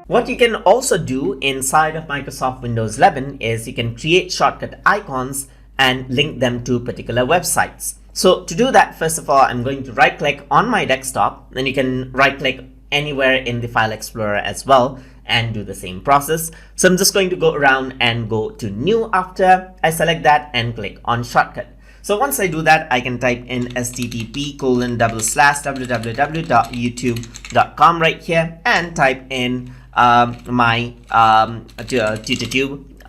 What you can also do inside of Microsoft Windows 11 is you can create shortcut icons and link them to particular websites. So to do that, first of all, I'm going to right click on my desktop. Then you can right click anywhere in the File Explorer as well and do the same process. So I'm just going to go around and go to new after I select that and click on shortcut. So once I do that, I can type in http://www.youtube.com right here and type in my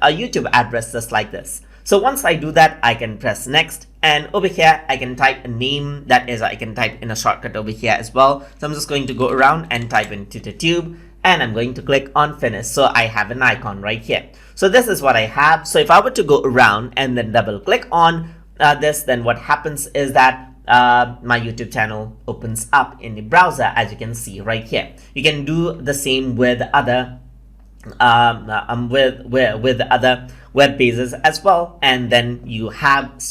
YouTube address just like this. So once I do that, I can press next, and over here I can type a name, that is I can type in a shortcut over here as well. So I'm just going to go around and type in TutorTube, and I'm going to click on finish. So I have an icon right here. So this is what I have. So if I were to go around and then double click on this, then what happens is that my YouTube channel opens up in the browser, as you can see right here. You can do the same with other with other web pages as well, and then you have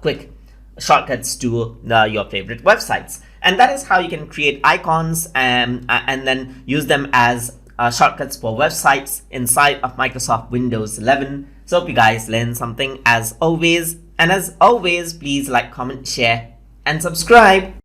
quick shortcuts to your favorite websites. And that is how you can create icons and then use them as shortcuts for websites inside of Microsoft Windows 11. So hope you guys learned something as always. And as always, please like, comment, share, and subscribe.